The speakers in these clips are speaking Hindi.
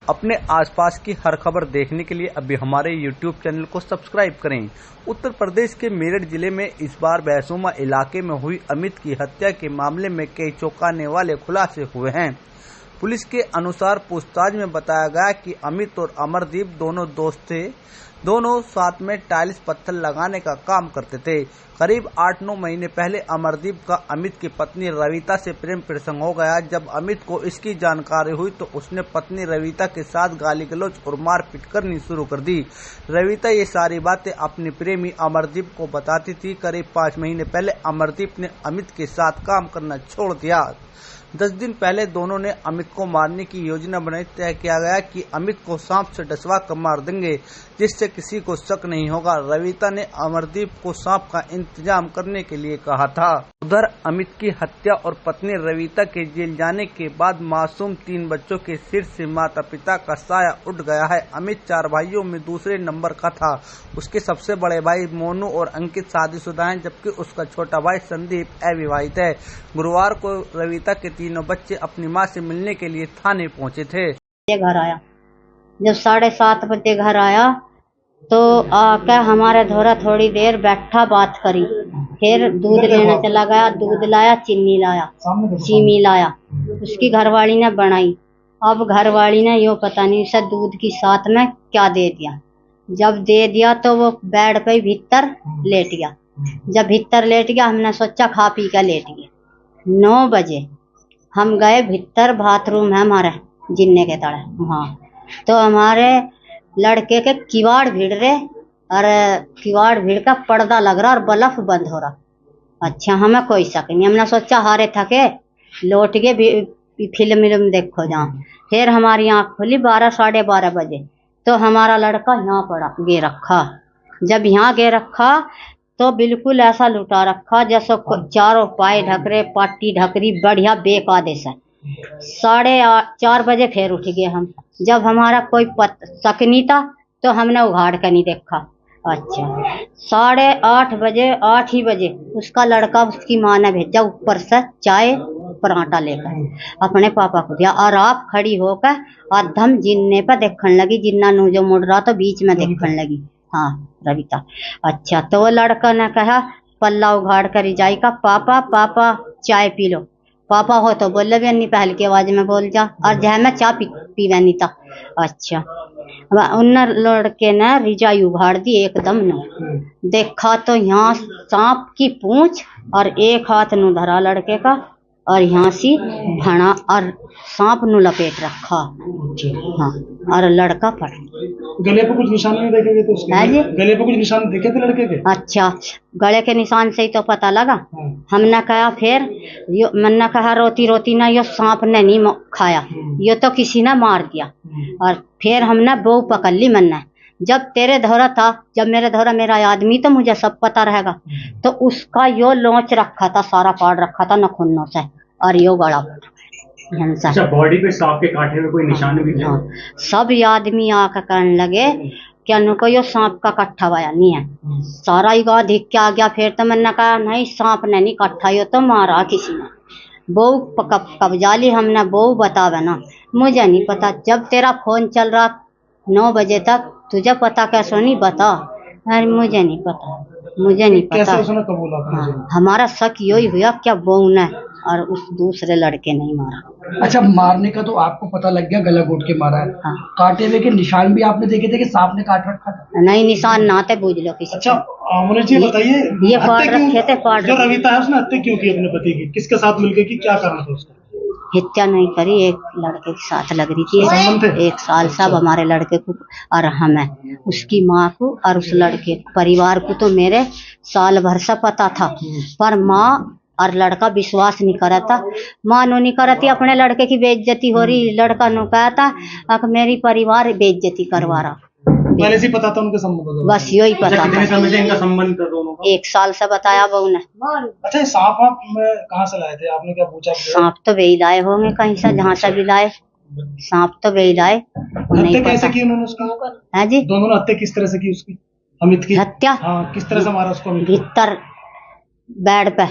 अपने आसपास की हर खबर देखने के लिए अभी हमारे YouTube चैनल को सब्सक्राइब करें। उत्तर प्रदेश के मेरठ जिले में इस बार बैसोमा इलाके में हुई अमित की हत्या के मामले में कई चौंकाने वाले खुलासे हुए हैं। पुलिस के अनुसार पूछताछ में बताया गया कि अमित और अमरदीप दोनों दोस्त थे। दोनों साथ में टाइल्स पत्थर लगाने का काम करते थे। करीब 8-9 महीने पहले अमरदीप का अमित की पत्नी रविता से प्रेम प्रसंग हो गया। जब अमित को इसकी जानकारी हुई तो उसने पत्नी रविता के साथ गाली गलौज और मारपीट करनी शुरू कर दी। रविता ये सारी बातें अपने प्रेमी अमरदीप को बताती थी। करीब 5 महीने पहले अमरदीप ने अमित के साथ काम करना छोड़ दिया। 10 दिन पहले दोनों ने अमित को मारने की योजना बनाई। तय किया गया कि अमित को सांप से डसवा कर मार देंगे जिससे किसी को शक नहीं होगा। रविता ने अमरदीप को सांप का इंतजाम करने के लिए कहा था। उधर अमित की हत्या और पत्नी रविता के जेल जाने के बाद मासूम 3 बच्चों के सिर से माता पिता का साया उठ गया है। अमित 4 भाइयों में दूसरे नंबर का था। उसके सबसे बड़े भाई मोनू और अंकित शादीशुदा हैं, जबकि उसका छोटा भाई संदीप अविवाहित है। गुरुवार को रविता के 3 बच्चे अपनी मां से मिलने के लिए थाने पहुंचे थे। घर आया, जब 7:30 बजे घर आया तो आकर हमारे धोरा थोड़ी देर बैठा, बात करी। फिर दूध लेने चला गया, दूध लाया, चीनी लाया। उसकी घरवाली ने बनाई। अब घरवाली ने यो पता नहीं उसे दूध की साथ में क्या दे दिया। जब दे दिया तो वो बेड पे भीतर लेट गया। जब भीतर लेट गया हमने सोचा खा पी कर लेट गया। 9 बजे हम गए भीतर, बाथरूम है हमारे जिन्ने के तड़े वहाँ। तो हमारे लड़के के किवाड़ भिड़ रहे और किवाड़ भिड़ का पर्दा लग रहा और बल्ब बंद हो रहा। अच्छा, हमें कोई शक नहीं। हमने सोचा हारे थके लौट के फिल्म देखो जहाँ। फिर हमारी आँख खुली 12 साढ़े 12 बजे। तो हमारा लड़का यहाँ पड़ा गे रखा। जब यहाँ गे रखा तो बिल्कुल ऐसा लुटा रखा जैसे चारों पाए ढकरे, पाटी ढकरी, बढ़िया बेकायदे से। 4:30 बजे फिर उठ गए हम। जब हमारा कोई शक नहीं था तो हमने उघाड़ कर नहीं देखा। अच्छा, 8:30 बजे, 8 ही बजे उसका लड़का उसकी माँ ने भेजा ऊपर से चाय पराठा लेकर अपने पापा को दिया। और आप खड़ी होकर अधम जिन्ने पर देखने लगी। जिन्ना नू जो मुड़ रहा तो बीच में देखने लगी। हाँ, रविता। अच्छा, तो वो लड़का ने कहा पल्ला उघाड़ कर रिजाई का, पापा पापा चाय पी लो। पापा हो तो बोले भी नहीं, पहल की आवाज में बोल जा। और जह मैं चाय पीवा नहीं था। अच्छा, उन लड़के ने रिजाई उघाड़ दी एकदम न। देखा तो यहाँ सांप की पूंछ और एक हाथ नु धरा लड़के का और यहाँ सी भना और सांप नु लपेट रखा। हाँ, और लड़का पड़ा। गले पे कुछ निशान नहीं देखे थे तो उसके? है जी, गले पे कुछ निशान देखे थे लड़के के? अच्छा, गले के निशान से ही तो पता लगा। हमने कहा फिर मैंने कहा रोती रोती ना, यो सांप ने नहीं खाया, यो तो किसी ने मार दिया। और फिर हमने बहू पकड़ ली। मैंने जब तेरे धोरा था, जब मेरे धोरा मेरा आदमी तो मुझे सब पता रहेगा। तो उसका यो लोच रखा था, सारा पाड़ रखा था नखुन्नों से और यो गला। अच्छा, बॉडी पे सांप के काटे में कोई निशान भी नहीं? सब आदमी आकर कहने लगे क्या नुको यो सांप का कट्ठा वाया नहीं है। सारा ही गाँव धिक के आ गया। फिर तो मैंने कहा नहीं, सांप ने नहीं कट्ठा, यो तो मारा किसी ने। बहू कब्जा ली हमने। बहू बतावे ना, मुझे नहीं पता। जब तेरा फोन चल रहा 9 बजे तक, तुझे पता कैसे नहीं? बता। अरे मुझे नहीं पता, मुझे नहीं पता। कैसे उसने कबूला? हाँ, हमारा शक यही हुआ क्या बहू ने और उस दूसरे लड़के नहीं मारा। अच्छा, मारने का तो आपको पता लग गया, गला घोट के मारा है। हाँ। काटे हुए के निशान भी आपने देखे थे कि सांप ने काट रखा था? नहीं, निशान नाते बूझ लो किसी। अच्छा, मुझे जी बताइए, ये फाड़ रखे थे, फाड़ जो रविता है उसने हत्या क्यों की अपने पति की? किसके साथ मिलकर की? क्या कारण था उसका? हत्या नहीं करी, एक लड़के के साथ लग रही थी। 1 साल सब हमारे लड़के को और हमें, उसकी माँ को और उस लड़के परिवार को तो मेरे साल भर से पता था। पर माँ और लड़का विश्वास नहीं करा था। माँ नो नहीं करा थी, अपने लड़के की बेइज्जती हो रही। लड़का नो कहा था मेरी परिवार बेइज्जती करवा रहा। पहले से पता था उनके संबंध? बस यही पता था। समय से इनका संबंध था दोनों का? 1 साल से बताया बहू ने। अच्छा, सांप आप कहाँ से लाए थे? आपने क्या पूछा? सांप तो वही लाए होंगे कहीं से, जहाँ से भी लाए। सांप तो वही लाए। हत्या कैसे की उन्होंने उसकी? है जी, दोनों ने हत्या किस तरह से की उसकी, अमित की? हत्या हाँ, किस तरह से मारा उसको? भीतर बेड पे।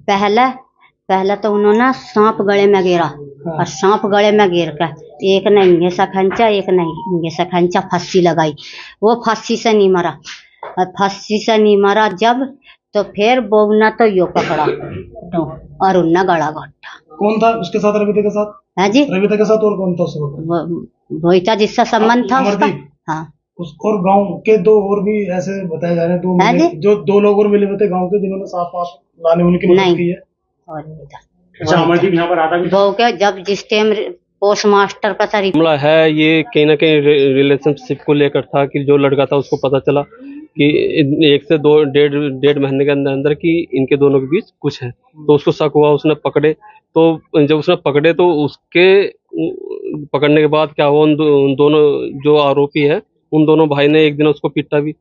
पहले तो उन्होंने सांप गले में गिरा और सांप गले में गिर का, एक ने इंगे सा खंचा, एक ने इंगे सा खंचा, फांसी लगाई। वो फांसी से नहीं मरा, और फांसी से नहीं मरा जब, तो फिर बोगना तो यो पकड़ा तो, और उन्ना गला घोटा। कौन था उसके साथ, रविता के साथ? है जी, रविता के साथ और कौन था उस वक्त? वही था जिसका संबंध था उसका। अमरदीप? हाँ, और गांव के दो और भी ऐसे बताए जा रहे हैं, है जी? जो दो लोग और मिले हुए थे गांव के, जिन्होंने सांप वाप लाने उनकी मदद नहीं। की है। और नहीं था। अच्छा, अमरदीप यहाँ पर आता भी? वो क्या, जब जिस टाइम पोस्ट मास्टर का था मामला है, ये कहीं ना कहीं रिलेशनशिप को लेकर था कि जो लड़का था उसको पता चला कि 1 से 2 डेढ़ महीने के अंदर अंदर कि इनके दोनों के बीच कुछ है, तो उसको शक हुआ, उसने पकड़े। तो जब उसने पकड़े तो उसके पकड़ने के बाद क्या हुआ, उन दोनों जो आरोपी है उन दोनों भाई ने एक दिन उसको पीटा भी,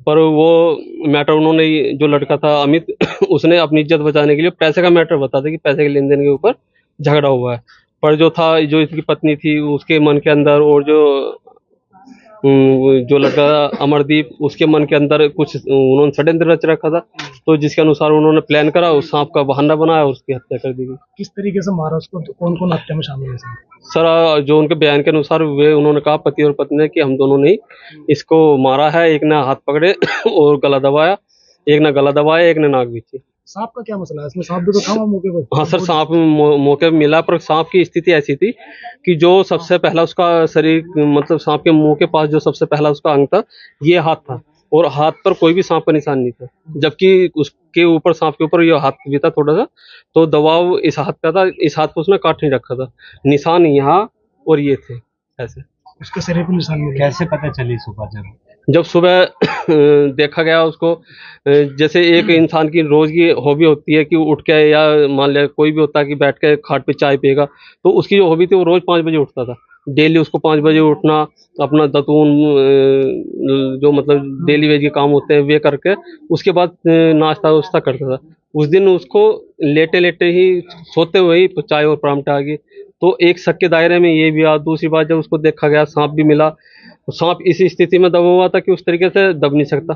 पर वो मैटर उन्होंने, जो लड़का था अमित उसने अपनी इज्जत बचाने के लिए पैसे का मैटर बता था कि पैसे के लेन देन के ऊपर झगड़ा हुआ है। पर जो था, जो इसकी पत्नी थी उसके मन के अंदर, और जो लड़का अमरदीप उसके मन के अंदर कुछ उन्होंने षड्यंत्र रच रखा था, तो जिसके अनुसार उन्होंने प्लान करा, उस सांप का बहाना बनाया और उसकी हत्या कर दी गई। किस तरीके से मारा उसको, कौन कौन हत्या में शामिल है? सर, जो उनके बयान के अनुसार वे उन्होंने कहा, पति और पत्नी ने, कि हम दोनों ने इसको मारा है। एक ने हाथ पकड़े और गला दबाया, एक ने गला दबाया, एक ने नाक बीची। सांप का क्या मसला है इसमें? सांप भी तो था वहाँ मौके पर? हाँ सर, सांप मौके पे मिला, पर सांप की स्थिति ऐसी थी कि जो सबसे पहला उसका शरीर, मतलब सांप के मुंह के पास जो सबसे पहला उसका अंग था, ये हाथ था, और हाथ पर कोई भी सांप का निशान नहीं था, जबकि उसके ऊपर, सांप के ऊपर ये हाथ भी था थोड़ा सा, तो दबाव इस हाथ का था, इस हाथ को उसने काट नहीं रखा था, निशान यहाँ और ये थे ऐसे। उसके शरीर पर निशान मिले? कैसे पता चली सुबह जब सुबह देखा गया उसको, जैसे एक इंसान की रोज की हॉबी होती है कि उठ के, या मान लिया कोई भी होता है कि बैठ के खाट पे चाय पिएगा, तो उसकी जो हॉबी थी वो रोज 5 बजे उठता था। डेली उसको 5 बजे उठना, अपना दातून, जो मतलब डेली वेज के काम होते हैं वे करके, उसके बाद नाश्ता वाश्ता करता था। उस दिन उसको लेटे लेटे ही, सोते हुए ही चाय और परामठा आ गई। तो एक शक के दायरे में ये भी आ। दूसरी बात, जब उसको देखा गया, सांप भी मिला, तो सांप इस स्थिति में दबा हुआ था कि उस तरीके से दब नहीं सकता,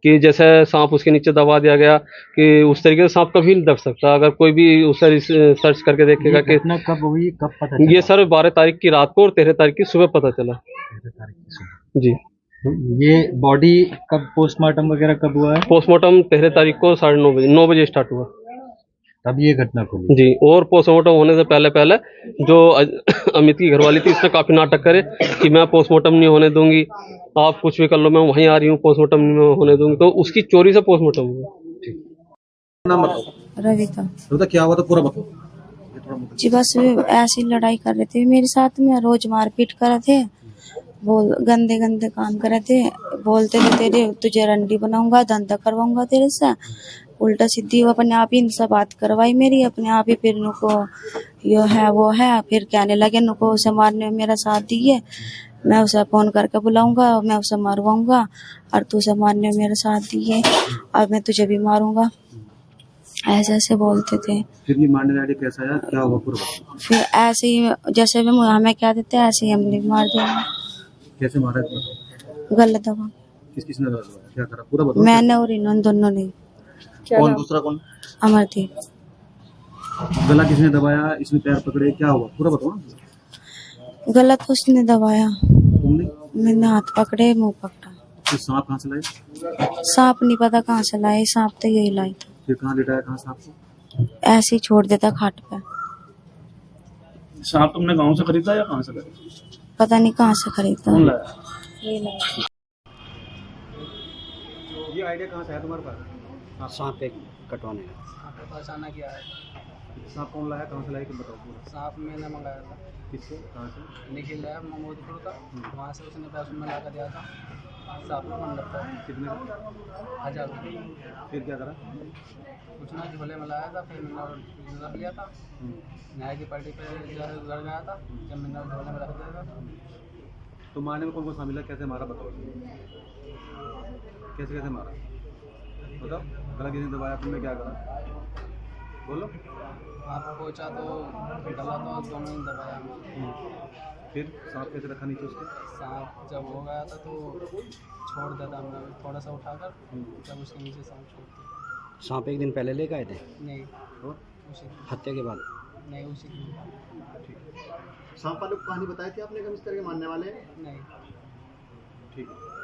कि जैसे सांप उसके नीचे दबा दिया गया, कि उस तरीके से सांप कभी नहीं दब सकता। अगर कोई भी उसे सर्च करके देखेगा कि कब हुई, कब पता चला? ये सर 12 तारीख की रात को और 13 तारीख की सुबह पता चला। 13 तारीख की सुबह जी। तो ये बॉडी कब पोस्टमार्टम वगैरह कब हुआ है? पोस्टमार्टम 13 तारीख को 9:30 बजे, 9 बजे स्टार्ट हुआ। तब ये घटना खुली जी। और पोस्टमार्टम होने से पहले पहले जो अमित की घरवाली थी, उसने काफी नाटक करे कि मैं पोस्टमार्टम नहीं होने दूंगी, आप कुछ भी कर लो, मैं वहीं आ रही हूँ, पोस्टमार्टम नहीं होने दूंगी। तो उसकी चोरी से पोस्टमार्टम हुआ। नाम बताओ। रविता। क्या हुआ था पूरा बताओ। जी बस ऐसी लड़ाई कर रहे थे मेरे साथ में, रोज मारपीट कर रहे थे, गंदे गंदे काम कर रहे थे, बोलते थे तेरे तुझे रंडी बनाऊंगा, धंधा करवाऊंगा तेरे से। उल्टा सीधी वो अपने आप ही इनसे बात करवाई मेरी, अपने आप ही। फिर नुको यो है वो है, फिर कहने लगे नुको उसे मारने में मेरा साथ दिए, मैं उसे फोन करके बुलाऊंगा, मैं उसे मारवाऊंगा, और तू उसे मारने में मेरा साथ दिए, और मैं तुझे भी मारूंगा, ऐसे ऐसे बोलते थे। फिर ये मारने वाले कैसा आया, क्या हुआ पूरा? फिर ऐसे ही जैसे भी हमें क्या देते हैं ऐसे ही हमने भी मार दिया। कैसे मारा? गलत दबा। किसने दबा? क्या करा पूरा बताओ। मैंने और इन्होंने दोनों ने। कौन दूसरा कौन? अमरदीप। गला किसने दबाया, इसने पैर पकड़े, क्या हुआ पूरा बताओ। गलत उसने दबाया, तुमने? मैंने हाथ पकड़े, मुंह पकड़ा। फिर सांप कहाँ से लाए? सांप नहीं पता कहाँ से लाए, सांप तो यही लाई था। फिर कहाँ लिटाया, कहाँ सांप को? ऐसे ही छोड़ देता खाट पे। सांप तुमने गांव से खरीदा या कहाँ से खरीदा? पता नहीं कहाँ से खरीदा। कौन लाया? ये लाया। ये आइडिया कहाँ से आया तुम्हारे पास? सांप के कटवाने अचानक क्या है? सांप कौन लाया, कहाँ से लाया, कि बताओ पूरा। सांप मैंने मंगाया था। किससे, कहाँ से? निखिल लाया महमूदपुर का, वहाँ से उसने पैसे में ला कर दिया था। सांप का मंडप था। कितने का? 1000 रुपये। फिर क्या करा? कुछ ना झोले में लाया था, फिर मैंने रख लिया था। न्याय की पार्टी पे घर गया था, जब मैंने झोले में रख दिया था। तो मारने में कौन कौन शामिल है, कैसे मारा बताओ। कैसे कैसे मारा बताओ। गला किसने दबाया, तुमने क्या करा बोलो। आप पहुँचा तो गला तो दोनों ही दबाया। फिर सांप कैसे रखा नीचे उसके? सांप जब हो गया था तो छोड़ देता हमने, थोड़ा सा उठाकर, जब उसके नीचे सांप छोड़ दिया। सांप एक दिन पहले लेकर आए थे नहीं, और उसी हत्या के बाद। नहीं उसी की। सांप वाले को कहानी बताई थी आपने कभी इस तरह के मानने वाले? नहीं। ठीक है।